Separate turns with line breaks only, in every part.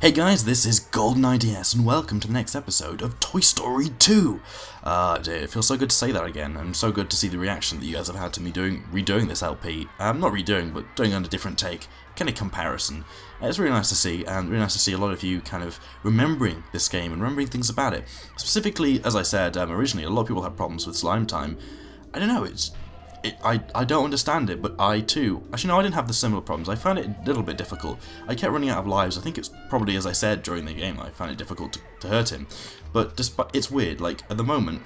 Hey guys, this is Golden9DS and welcome to the next episode of Toy Story 2! It feels so good to say that again, and so good to see the reaction that you guys have had to me redoing this LP. Not redoing, but doing it on a different take, kind of comparison. It's really nice to see, and really nice to see a lot of you kind of remembering this game and remembering things about it. Specifically, as I said originally, a lot of people have problems with Slime Time. I don't know, I don't understand it, but I too... Actually, no, I didn't have the similar problems. I found it a little bit difficult. I kept running out of lives. I think it's probably, as I said during the game, I found it difficult to hurt him. But despite, it's weird. Like, at the moment,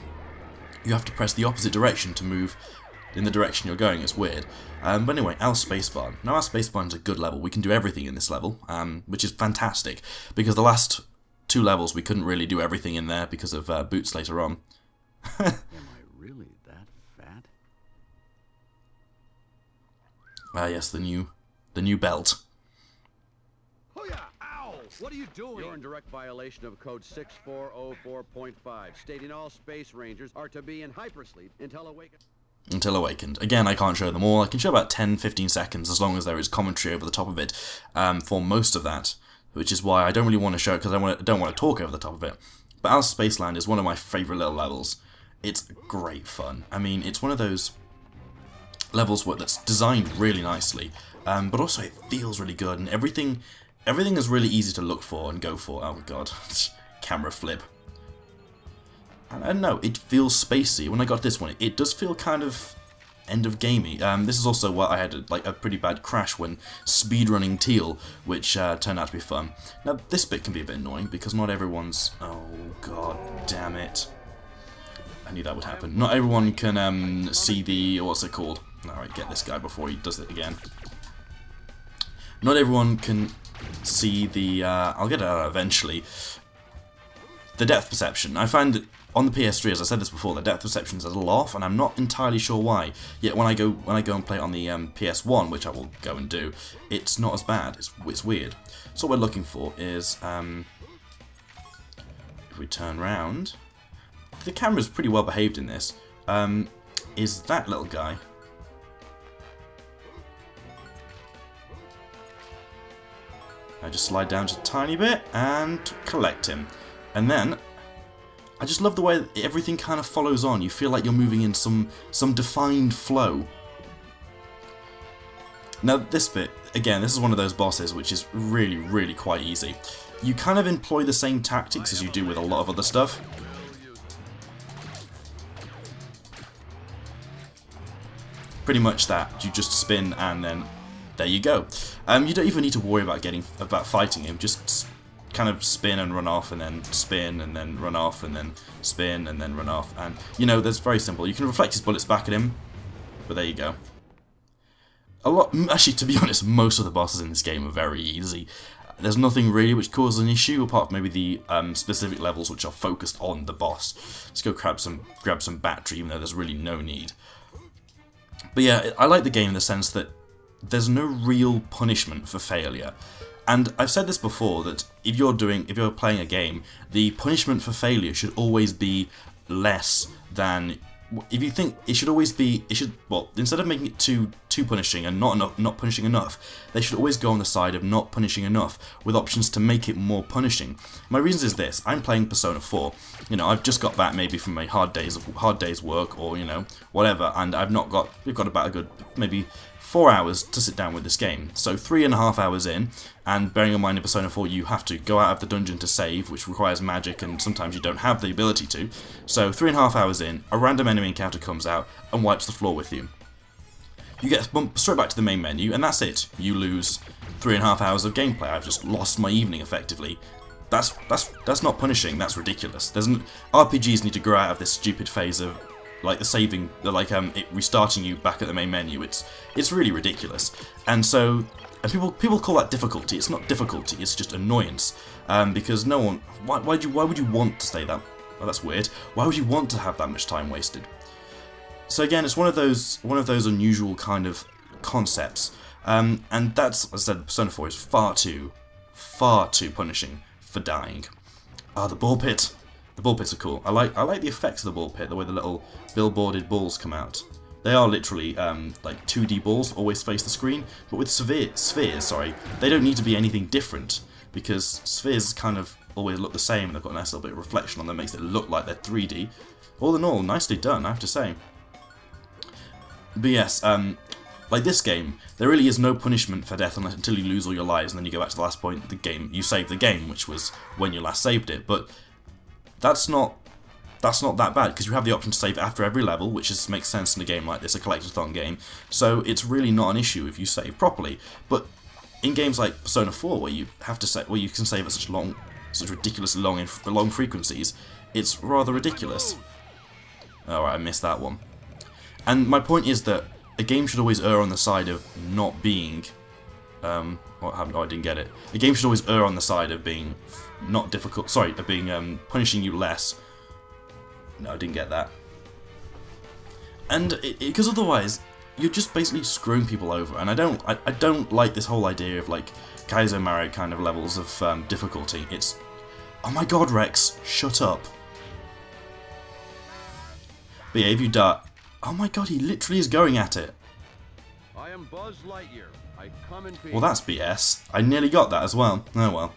you have to press the opposite direction to move in the direction you're going. It's weird. But anyway, our spacebar. Now, our spacebar is a good level. We can do everything in this level, which is fantastic. Because the last two levels, we couldn't really do everything in there because of boots later on.
Am I really that fat?
Yes, the new belt.
Oh yeah, ow! What are you doing?
You're in direct violation of Code 6404.5, stating all Space Rangers are to be in hypersleep until awakened.
Until awakened. Again, I can't show them all. I can show about 10-15 seconds as long as there is commentary over the top of it for most of that, which is why I don't really want to show it because I don't want to talk over the top of it. But Alice Spaceland is one of my favourite little levels. It's great fun. I mean, it's one of those levels that's designed really nicely, but also it feels really good, and everything is really easy to look for and go for. Oh god, camera flip. And I don't know, it feels spacey. When I got this one, it does feel kind of end of gamey. This is also why I had a pretty bad crash when speedrunning Teal, which turned out to be fun. Now this bit can be a bit annoying because not everyone's... Oh god damn it. I knew that would happen. Not everyone can see the... what's it called? Alright, get this guy before he does it again. Not everyone can see the... I'll get it out eventually. The depth perception. I find that on the PS3, as I said this before, the depth perception is a little off, and I'm not entirely sure why. Yet when I go and play it on the PS1, which I will go and do, it's not as bad. It's weird. So what we're looking for is... if we turn round... The camera's pretty well behaved in this. Is that little guy... I just slide down just a tiny bit and collect him. And then, I just love the way everything kind of follows on. You feel like you're moving in some defined flow. Now this bit, again, this is one of those bosses which is really, really quite easy. You kind of employ the same tactics as you do with a lot of other stuff. Pretty much that. You just spin and then... there you go. You don't even need to worry about fighting him. Just kind of spin and run off, and then spin and then run off, and then spin and then run off. And you know, that's very simple. You can reflect his bullets back at him, but there you go. Actually, to be honest, most of the bosses in this game are very easy. There's nothing really which causes an issue, apart from maybe the specific levels which are focused on the boss. Let's go grab some battery, even though there's really no need. But yeah, I like the game in the sense that there's no real punishment for failure. And I've said this before, that if you're playing a game, the punishment for failure should always be less than... If you think it should always be... well, instead of making it too punishing and not punishing enough, they should always go on the side of not punishing enough, with options to make it more punishing. My reason is this: I'm playing Persona 4. You know, I've just got back maybe from a hard day's work, or you know, whatever, and we've got about a good maybe 4 hours to sit down with this game. So 3.5 hours in, and bearing in mind in Persona 4 you have to go out of the dungeon to save, which requires magic, and sometimes you don't have the ability to. So 3.5 hours in, a random enemy encounter comes out and wipes the floor with you. You get bumped straight back to the main menu, and that's it. You lose 3.5 hours of gameplay. I've just lost my evening, effectively. That's not punishing. That's ridiculous. RPGs need to grow out of this stupid phase of like the saving, it restarting you back at the main menu. It's really ridiculous. And so, people call that difficulty. It's not difficulty. It's just annoyance. Because no one. Why would you want to say that? Well, that's weird. Why would you want to have that much time wasted? So again, it's one of those unusual kind of concepts, and that's, as I said, Persona 4 is far too punishing for dying. The ball pit. The ball pits are cool. I like the effects of the ball pit, the way the little billboarded balls come out. They are literally like 2D balls, always face the screen, but with spheres, sorry, they don't need to be anything different. because spheres kind of always look the same. They've got a nice little bit of reflection on them, makes it look like they're 3D. All in all, nicely done, I have to say. But yes, like this game, there really is no punishment for death until you lose all your lives, and then you go back to the last point of the game. You save the game, which was when you last saved it. But that's not that bad, because you have the option to save after every level, which makes sense in a game like this, a collectathon game. So it's really not an issue if you save properly. But in games like Persona 4, where you have to where you can save at such ridiculously long frequencies, it's rather ridiculous. Alright, I missed that one. And my point is that a game should always err on the side of not being... what happened? Oh, I didn't get it. A game should always err on the side of being not difficult... Sorry, of being punishing you less. No, I didn't get that. And because otherwise, you're just basically screwing people over. And I don't like this whole idea of like Kaizo Mario kind of levels of difficulty. It's... Oh my god, Rex, shut up. But yeah, if you die... Oh my god, he literally is going at it.
I am Buzz Lightyear. I come in peace.
Well, that's BS. I nearly got that as well. Oh well.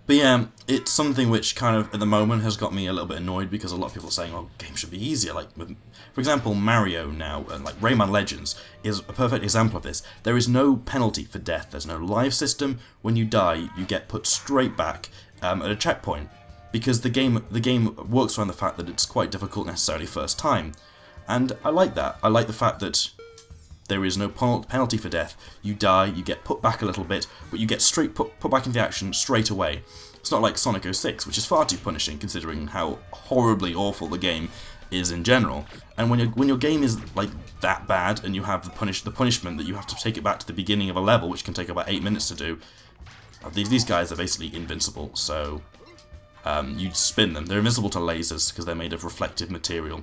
But yeah, it's something which kind of, at the moment, has got me a little bit annoyed, because a lot of people are saying, oh, games should be easier. Like, for example, Mario now, and like Rayman Legends, is a perfect example of this. There is no penalty for death. There's no life system. When you die, you get put straight back at a checkpoint, because the game works around the fact that it's quite difficult necessarily first time. And I like that. I like the fact that there is no penalty for death. You die, you get put back a little bit, but you get put back into action straight away. It's not like Sonic 06, which is far too punishing considering how horribly awful the game is in general. And when your game is like that bad, and you have the punishment that you have to take it back to the beginning of a level, which can take about 8 minutes to do, these guys are basically invincible. So you spin them. They're invincible to lasers because they're made of reflective material.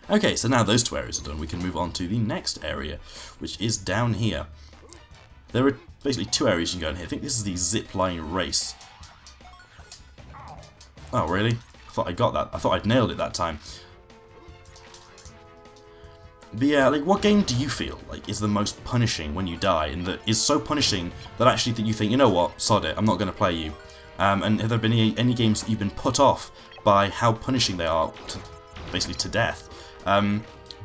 Okay, so now those two areas are done, we can move on to the next area, which is down here. There are basically two areas you can go in here. I think this is the zipline race. Oh, really? I thought I got that. I thought I'd nailed it that time. But yeah, like, what game do you feel like is the most punishing when you die, and that is so punishing that actually you think, you know what, sod it, I'm not going to play you. And have there been any games that you've been put off by how punishing they are, basically to death?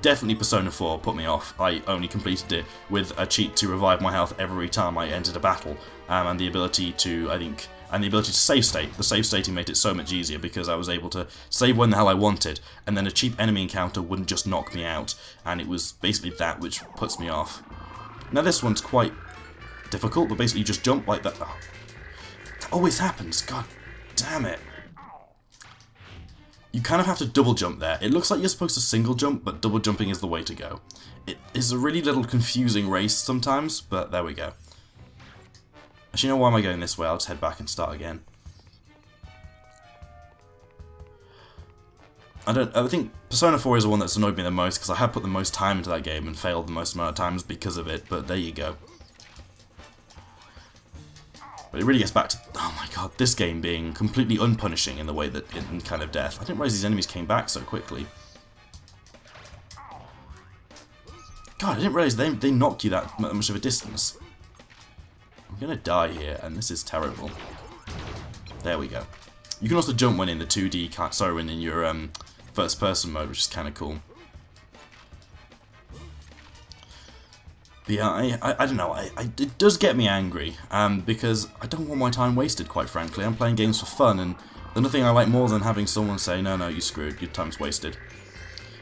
Definitely Persona 4 put me off. I only completed it with a cheat to revive my health every time I entered a battle, and the ability to, save state. The save stating made it so much easier because I was able to save when the hell I wanted, and then a cheap enemy encounter wouldn't just knock me out, and it was basically that which puts me off. Now this one's quite difficult, but basically you just jump like that. Oh, that always happens, god damn it. You kind of have to double jump there. It looks like you're supposed to single jump, but double jumping is the way to go. It is a really little confusing race sometimes, but there we go. Actually, you know, why am I going this way? I'll just head back and start again. I think Persona 4 is the one that's annoyed me the most, because I have put the most time into that game and failed the most amount of times because of it, but there you go. But it really gets back to, oh my god, this game being completely unpunishing in the way that in kind of death. I didn't realise these enemies came back so quickly. God, I didn't realise they knocked you that much of a distance. I'm gonna die here, and this is terrible. There we go. You can also jump when in the 2D, sorry, when in your first person mode, which is kind of cool. But yeah, I don't know, it does get me angry, because I don't want my time wasted, quite frankly. I'm playing games for fun, and there's nothing I like more than having someone say, no, you screwed, your time's wasted.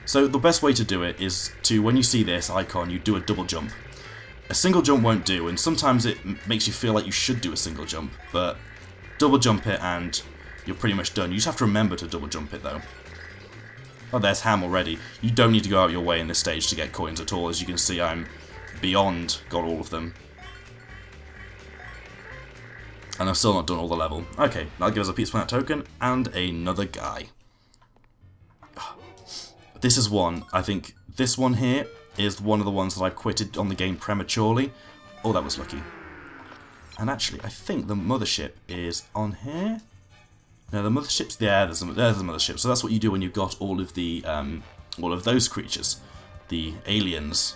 So the best way to do it is to, when you see this icon, you do a double jump. A single jump won't do, and sometimes it makes you feel like you should do a single jump, but double jump it and you're pretty much done. You just have to remember to double jump it though. Oh, there's Ham already. You don't need to go out your way in this stage to get coins at all. As you can see, I'm beyond got all of them. And I've still not done all the level. Okay, that'll give us a Pizza Planet token and another guy. This is one, I think this one here is one of the ones that I quitted on the game prematurely. Oh, that was lucky. And actually, I think the mothership is on here. No, the mothership's there. There's the mothership. So that's what you do when you've got all of the, all of those creatures, the aliens.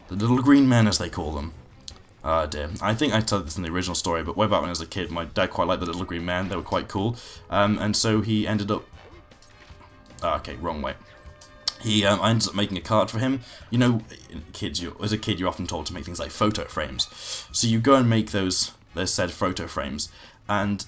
The little green men, as they call them. Ah, dear. I think I told this in the original story, but way back when I was a kid, my dad quite liked the little green men. They were quite cool. And so he ended up... okay, wrong way. I ended up making a card for him. You know, as a kid, you're often told to make things like photo frames. So you go and make those said photo frames. And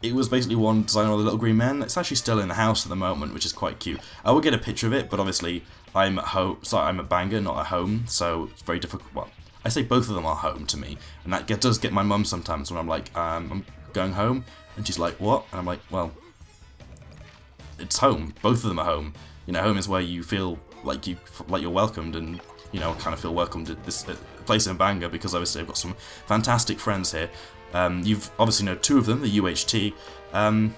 it was basically one design of the little green men. It's actually still in the house at the moment, which is quite cute. I will get a picture of it, but obviously I'm at home. Sorry, I'm at Bangor, not at home, so it's very difficult. Well, I say both of them are home to me, and that does get my mum sometimes when I'm like, I'm going home, and she's like, what? And I'm like, well, it's home. Both of them are home. You know, home is where you feel like you're welcomed, and you know, kind of feel welcomed at this place in Bangor, because obviously I've got some fantastic friends here. You've obviously know two of them, the UHT, and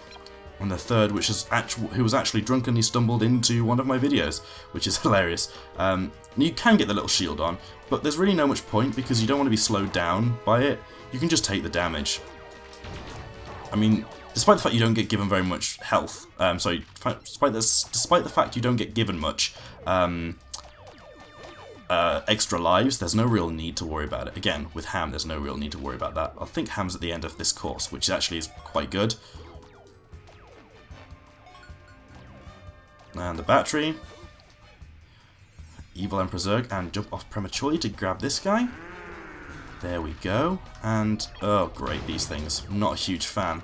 the third, who was actually drunkenly stumbled into one of my videos, which is hilarious. You can get the little shield on, but there's really no much point because you don't want to be slowed down by it. You can just take the damage. I mean, despite the fact you don't get given very much health, despite the fact you don't get given much extra lives, there's no real need to worry about it. Again, with Ham, there's no real need to worry about that. I think Ham's at the end of this course, which actually is quite good. And the battery. Evil Emperor Zurg, and jump off prematurely to grab this guy. There we go. And, oh great, these things. I'm not a huge fan.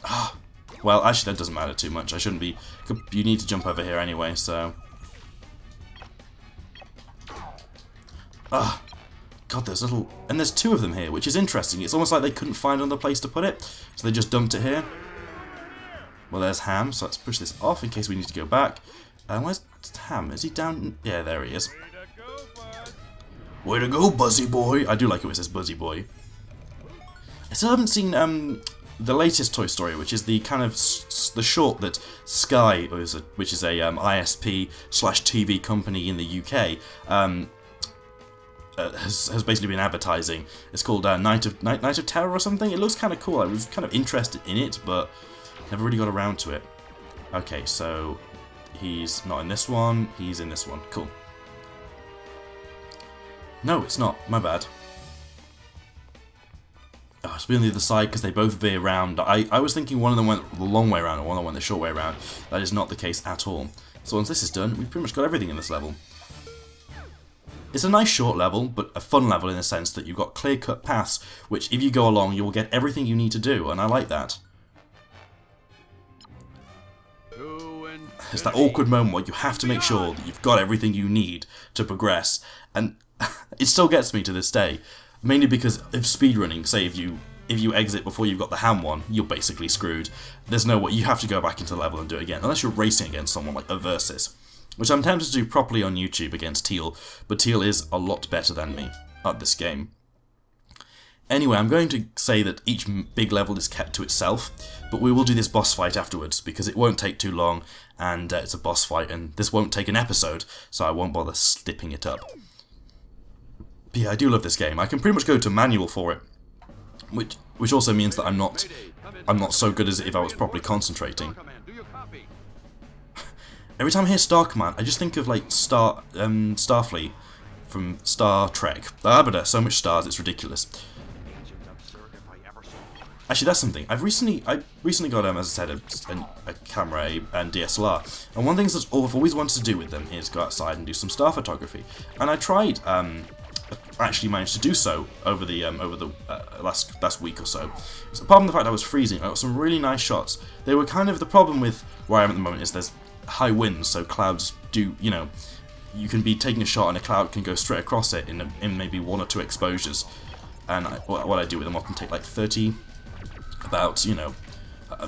Ah, well, actually that doesn't matter too much. I shouldn't be... You need to jump over here anyway, so... Ah, God, there's little... And there's two of them here, which is interesting. It's almost like they couldn't find another place to put it, so they just dumped it here. Well, there's Ham, so let's push this off in case we need to go back. Where's Ham? Is he down? Yeah, there he is. Way to go, Buzzy Boy! I do like it when it says Buzzy Boy. I still haven't seen the latest Toy Story, which is the kind of the short that Sky, which is a ISP/TV company in the UK, has basically been advertising. It's called Night of Terror or something. It looks kind of cool. I was kind of interested in it, but never really got around to it. Okay, so he's not in this one. He's in this one. Cool. No, it's not. My bad. Oh, it's be on the other side because they both veer around. I was thinking one of them went the long way around and one of them went the short way around. That is not the case at all. So once this is done, we've pretty much got everything in this level. It's a nice short level, but a fun level in the sense that you've got clear-cut paths, which if you go along, you will get everything you need to do, and I like that. It's that awkward moment where you have to make sure that you've got everything you need to progress, and it still gets me to this day. Mainly because if speedrunning, say if you exit before you've got the Ham one, you're basically screwed. There's no way, you have to go back into the level and do it again, unless you're racing against someone like a Versus, which I'm tempted to do properly on YouTube against Teal, but Teal is a lot better than me at this game. Anyway, I'm going to say that each big level is kept to itself, but we will do this boss fight afterwards, because it won't take too long, and it's a boss fight, and this won't take an episode, so I won't bother slipping it up. But yeah, I do love this game. I can pretty much go to manual for it, which also means that I'm not so good as if I was properly concentrating. Every time I hear Star Command, I just think of like Starfleet from Star Trek. But so much stars, it's ridiculous. Actually, that's something. I recently got, as I said, a camera and DSLR, and one of the things that I've always wanted to do with them is go outside and do some star photography. And I tried, actually managed to do so over the last week or so. So apart from the fact I was freezing, I got some really nice shots. They were kind of the problem with where I am at the moment is there's high winds, so clouds do, you know, you can be taking a shot and a cloud can go straight across it in maybe 1 or 2 exposures. And what I do with them, I often take like 30. About, you know,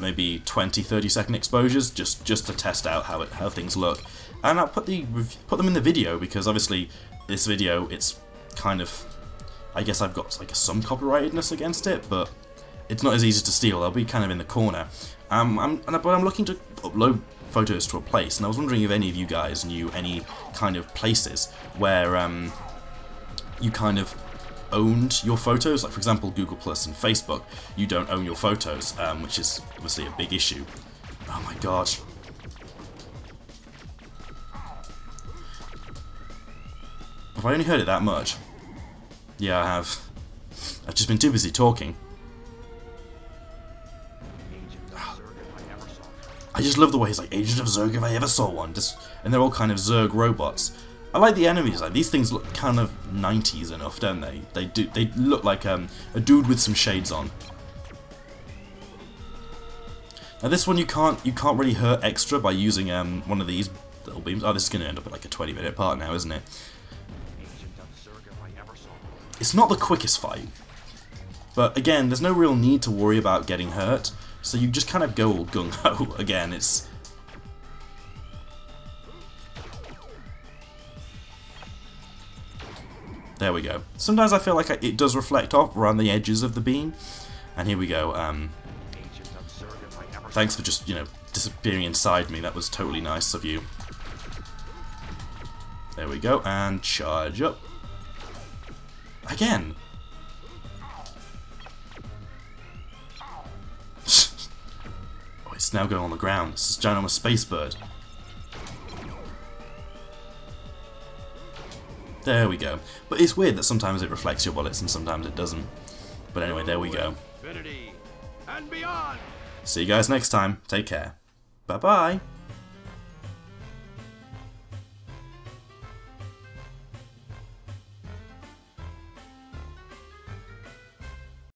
maybe 20-30 second exposures just to test out how things look, and I'll put them in the video because obviously this video, it's kind of, I guess I've got like some copyrightedness against it, but it's not as easy to steal. They'll be kind of in the corner. But I'm looking to upload photos to a place, and I was wondering if any of you guys knew any kind of places where you kind of owned your photos, like for example Google Plus and Facebook. You don't own your photos, which is obviously a big issue. Oh my gosh. Have I only heard it that much? Yeah, I have. I've just been too busy talking. I just love the way he's like, Agent of Zurg if I ever saw one. And they're all kind of Zurg robots. I like the enemies. Like, these things look kind of 90s enough, don't they? They look like a dude with some shades on. Now this one you can't really hurt extra by using one of these little beams. Oh, this is going to end up at like a 20-minute part now, isn't it? It's not the quickest fight, but again, there's no real need to worry about getting hurt, so you just kind of go all gung-ho. Again, it's... There we go. Sometimes I feel like it does reflect off around the edges of the beam, and here we go. Thanks for just, you know, disappearing inside me. That was totally nice of you. There we go, and charge up. Again! Oh, it's now going on the ground. This is ginormous space bird. There we go. But it's weird that sometimes it reflects your bullets and sometimes it doesn't. But anyway, there we go.
Infinity and beyond.
See you guys next time. Take care. Bye-bye.